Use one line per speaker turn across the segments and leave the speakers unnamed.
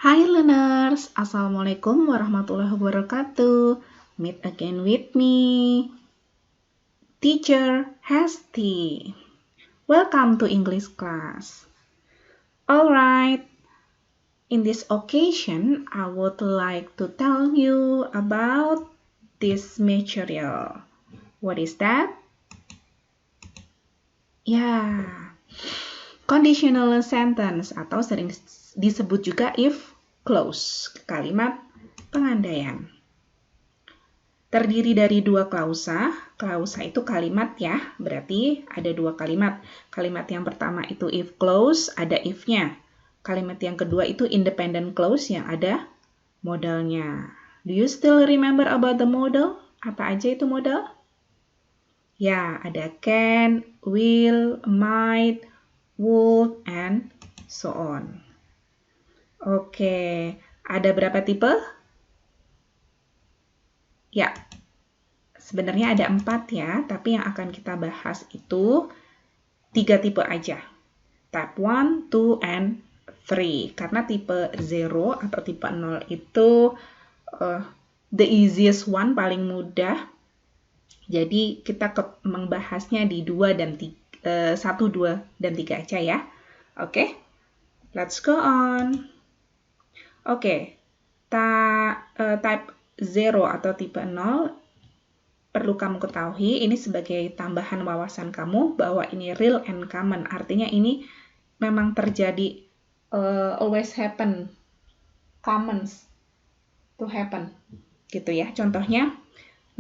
Hi learners, Assalamualaikum warahmatullahi wabarakatuh. Meet again with me, Teacher Hesti. Welcome to English class. Alright, in this occasion, I would like to tell you about this material. What is that? Conditional sentence atau sering disebut juga if clause, kalimat pengandaian. Terdiri dari dua klausa. Klausa itu kalimat ya, berarti ada dua kalimat. Kalimat yang pertama itu if clause, ada if-nya. Kalimat yang kedua itu independent clause yang ada modalnya. Do you still remember about the modal? Apa aja itu modal? Ya, ada can, will, might, would, and so on. Oke, ada berapa tipe? Ya, sebenarnya ada 4 ya, tapi yang akan kita bahas itu 3 tipe aja. Type 1, 2, and 3. Karena tipe 0 atau tipe 0 itu the easiest one, paling mudah. Jadi kita membahasnya di 1, 2, dan 3 aja ya. Oke, let's go on. Oke, type 0 atau tipe 0 perlu kamu ketahui ini sebagai tambahan wawasan kamu bahwa ini real and common. Artinya ini memang terjadi, always happen, commons to happen. Gitu ya. Contohnya,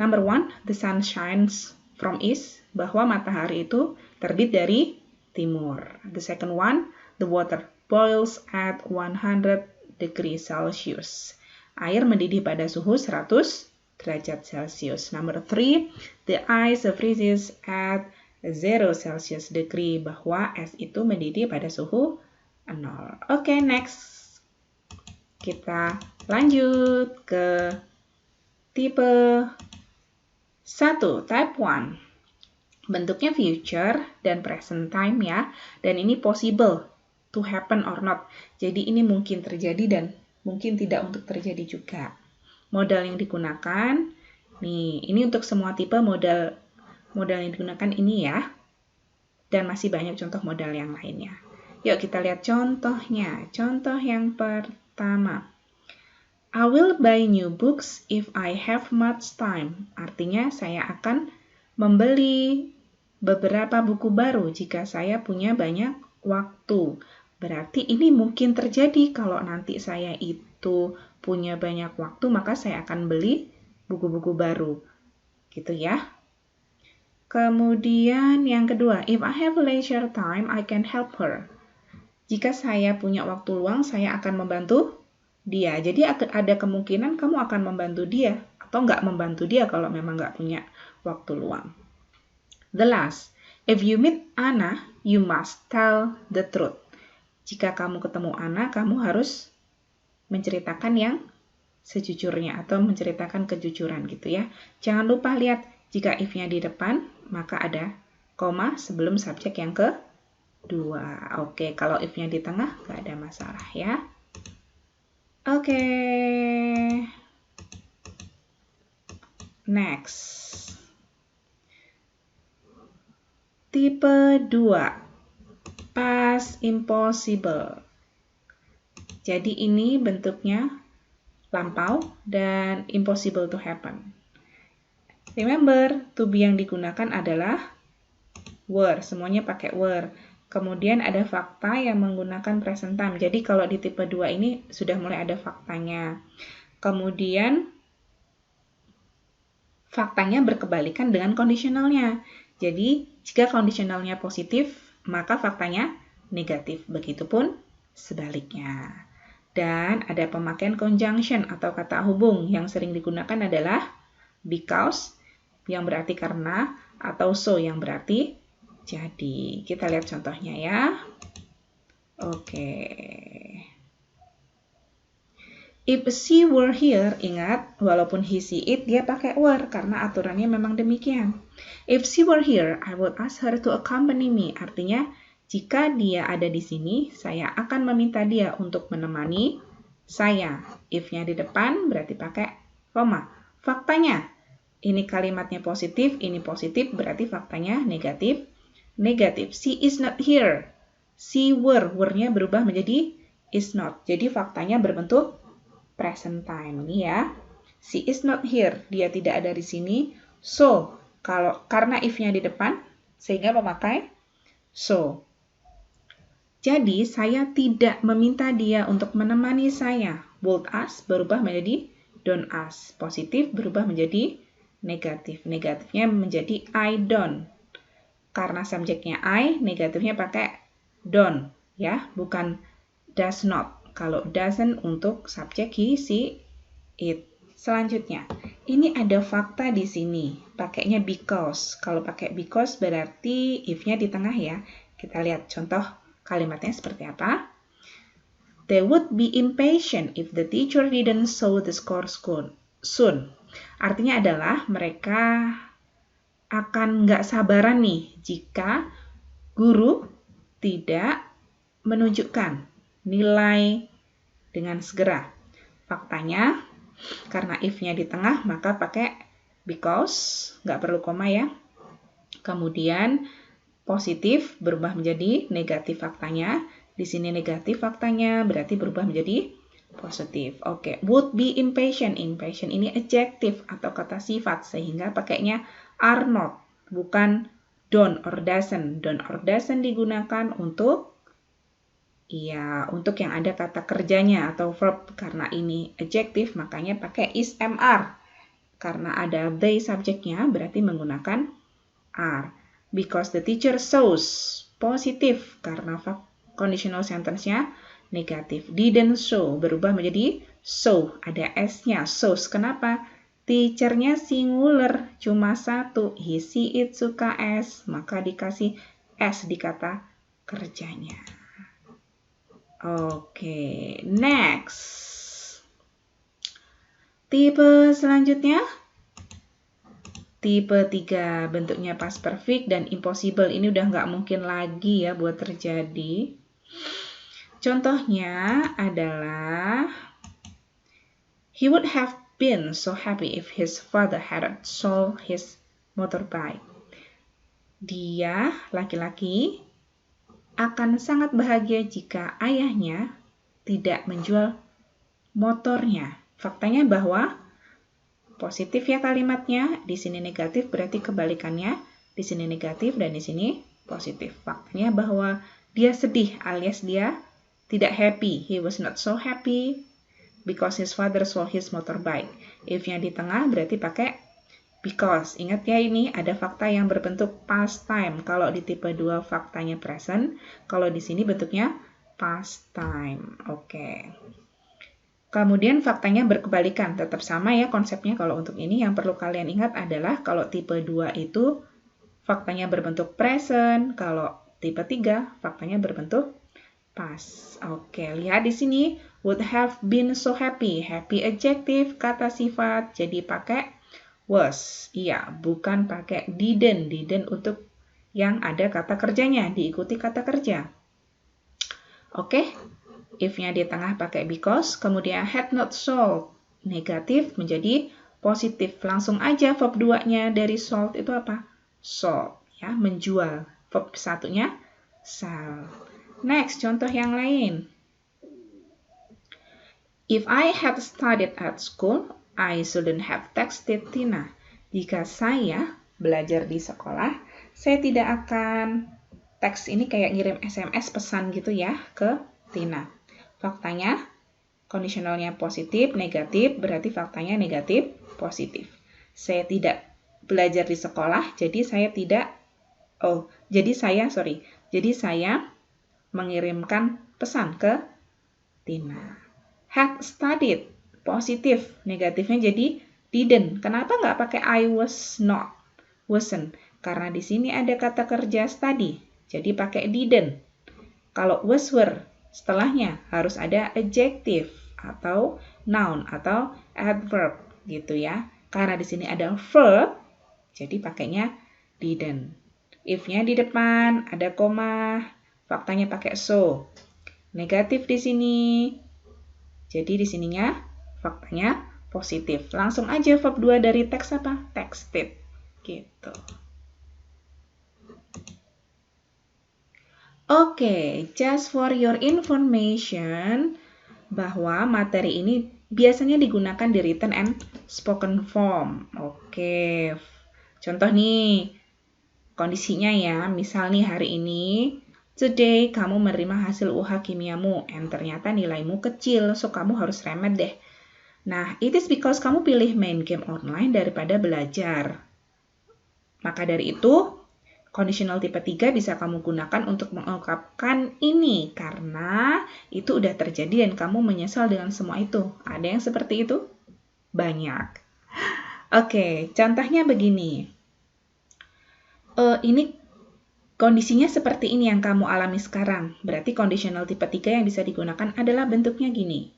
number 1, the sun shines from east, bahwa matahari itu terbit dari timur. The second one, the water boils at 100 degrees Celsius. Air mendidih pada suhu 100 derajat Celcius. Number 3, the ice freezes at 0 Celsius degree, bahwa es itu mendidih pada suhu 0. Oke, next. Kita lanjut ke tipe 1, type 1. Bentuknya future dan present time ya, dan ini possible to happen or not. Jadi ini mungkin terjadi dan mungkin tidak untuk terjadi juga. Modal yang digunakan, nih, ini untuk semua tipe modal yang digunakan ini ya. Dan masih banyak contoh modal yang lainnya. Yuk kita lihat contohnya. Contoh yang pertama. I will buy new books if I have much time. Artinya saya akan membeli beberapa buku baru jika saya punya banyak waktu. Berarti ini mungkin terjadi kalau nanti saya itu punya banyak waktu, maka saya akan beli buku-buku baru. Gitu ya. Kemudian yang kedua, if I have leisure time, I can help her. Jika saya punya waktu luang, saya akan membantu dia. Jadi ada kemungkinan kamu akan membantu dia atau nggak membantu dia kalau memang nggak punya waktu luang. The last, if you meet Anna, you must tell the truth. Jika kamu ketemu Anna, kamu harus menceritakan yang sejujurnya atau menceritakan kejujuran gitu ya. Jangan lupa lihat jika if-nya di depan, maka ada koma sebelum subjek yang kedua. Oke, kalau if-nya di tengah, nggak ada masalah ya. Oke. Next. Tipe 2. Past impossible. Jadi ini bentuknya lampau dan impossible to happen. Remember, to be yang digunakan adalah were. Semuanya pakai were. Kemudian ada fakta yang menggunakan present time. Jadi kalau di tipe 2 ini sudah mulai ada faktanya. Kemudian faktanya berkebalikan dengan kondisionalnya. Jadi jika kondisionalnya positif, maka faktanya negatif. Begitupun sebaliknya. Dan ada pemakaian conjunction atau kata hubung yang sering digunakan adalah because yang berarti karena atau so yang berarti jadi. Kita lihat contohnya ya. Oke. If she were here, ingat walaupun he, she, it dia pakai were karena aturannya memang demikian. If she were here, I would ask her to accompany me. Artinya jika dia ada di sini, saya akan meminta dia untuk menemani saya. If-nya di depan berarti pakai koma. Faktanya, ini kalimatnya positif, ini positif, berarti faktanya negatif. Negatif. She is not here. She were-nya berubah menjadi is not. Jadi faktanya berbentuk present time. Ini ya. She is not here. Dia tidak ada di sini. So, karena if-nya di depan, sehingga memakai so. Jadi, saya tidak meminta dia untuk menemani saya. Would ask berubah menjadi don't ask. Positif berubah menjadi negatif. Negatifnya menjadi I don't. Karena subjeknya I, negatifnya pakai don't. Ya, bukan does not. Kalau doesn't untuk subjek he, she, it. Selanjutnya, ini ada fakta di sini. Pakainya because. Kalau pakai because berarti if-nya di tengah ya. Kita lihat contoh kalimatnya seperti apa. They would be impatient if the teacher didn't show the score soon. Artinya adalah mereka akan nggak sabaran nih jika guru tidak menunjukkan nilai dengan segera. Faktanya, karena if-nya di tengah, maka pakai because, nggak perlu koma ya. Kemudian, positif berubah menjadi negatif faktanya. Di sini negatif faktanya berarti berubah menjadi positif. Oke, would be impatient. Impatient ini adjective atau kata sifat sehingga pakainya are not, bukan don't or doesn't. Don't or doesn't digunakan untuk yang ada kata kerjanya atau verb. Karena ini adjective makanya pakai is mr. Karena ada they subjeknya berarti menggunakan are. Because the teacher shows, positif karena conditional sentence-nya negatif. Didn't show berubah menjadi show, ada s-nya, shows. Kenapa? Teacher-nya singular, cuma satu. He, she, it suka s, maka dikasih s di kata kerjanya. Oke, next. Tipe selanjutnya. Tipe 3 bentuknya past perfect dan impossible. Ini udah nggak mungkin lagi ya buat terjadi. Contohnya adalah he would have been so happy if his father had sold his motorbike. Dia, laki-laki, akan sangat bahagia jika ayahnya tidak menjual motornya. Faktanya bahwa positif ya kalimatnya, di sini negatif berarti kebalikannya, di sini negatif dan di sini positif. Faktanya bahwa dia sedih alias dia tidak happy. He was not so happy because his father sold his motorbike. If-nya di tengah berarti pakai because. Ingat ya ini ada fakta yang berbentuk past time. Kalau di tipe 2 faktanya present, kalau di sini bentuknya past time. Oke. Kemudian faktanya berkebalikan, tetap sama ya konsepnya kalau untuk ini. Yang perlu kalian ingat adalah kalau tipe 2 itu faktanya berbentuk present, kalau tipe 3 faktanya berbentuk past. Oke, lihat di sini would have been so happy. Happy adjective, kata sifat, jadi pakai was. Iya, bukan pakai didn't. Didn't untuk yang ada kata kerjanya, diikuti kata kerja. Oke. If-nya di tengah pakai because, kemudian had not sold, negatif menjadi positif. Langsung aja verb 2-nya dari sold itu apa? Sold, ya, menjual. Verb satunya sell. Next, contoh yang lain. If I had studied at school, I shouldn't have texted Tina. Jika saya belajar di sekolah, saya tidak akan teks ini kayak ngirim SMS pesan gitu ya ke Tina. Faktanya, kondisionalnya positif, negatif, berarti faktanya negatif, positif. Saya tidak belajar di sekolah, jadi saya mengirimkan pesan ke Tina. Had studied, positif, negatifnya jadi didn't. Kenapa nggak pakai I was not, wasn't? Karena di sini ada kata kerja study, jadi pakai didn't. Kalau was were, setelahnya harus ada adjective atau noun atau adverb gitu ya. Karena di sini ada verb, jadi pakainya didn't. If-nya di depan ada koma, faktanya pakai so. Negatif di sini Jadi di sininya faktanya positif. Langsung aja verb 2 dari teks apa? Texted. Gitu. Oke, just for your information, bahwa materi ini biasanya digunakan di written and spoken form. Oke, contoh nih, kondisinya ya, misal nih hari ini, today kamu menerima hasil UH kimiamu, and ternyata nilaimu kecil, so kamu harus remet deh. Nah, it is because kamu pilih main game online daripada belajar. Maka dari itu, conditional tipe 3 bisa kamu gunakan untuk mengungkapkan ini karena itu udah terjadi dan kamu menyesal dengan semua itu. Ada yang seperti itu? Banyak. Oke, contohnya begini. Ini kondisinya seperti ini yang kamu alami sekarang. Berarti conditional tipe 3 yang bisa digunakan adalah bentuknya gini.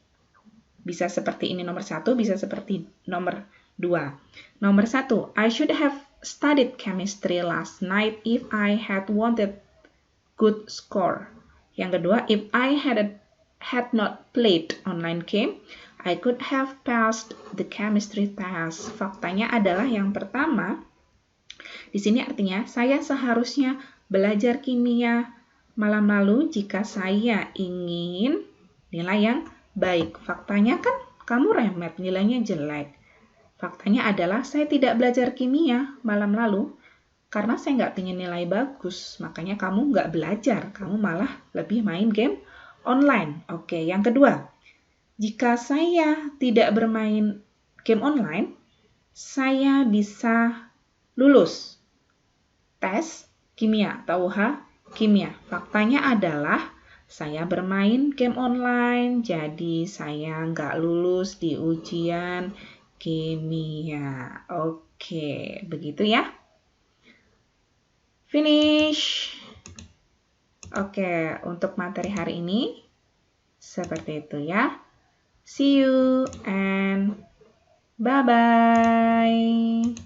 Bisa seperti ini nomor 1, bisa seperti nomor 2. Nomor 1, I should have studied chemistry last night if I had wanted good score. Yang kedua, if I had not played online game, I could have passed the chemistry test. Faktanya adalah yang pertama, di sini artinya saya seharusnya belajar kimia malam lalu jika saya ingin nilai yang baik. Faktanya kan kamu remet, nilainya jelek. Faktanya adalah saya tidak belajar kimia malam lalu karena saya nggak pengen nilai bagus. Makanya kamu nggak belajar, kamu malah lebih main game online. Oke, yang kedua, jika saya tidak bermain game online, saya bisa lulus tes kimia atau UH kimia. Faktanya adalah saya bermain game online, jadi saya nggak lulus di ujian kimia. Oke, begitu ya. Finish. Oke, untuk materi hari ini seperti itu ya. See you and bye-bye.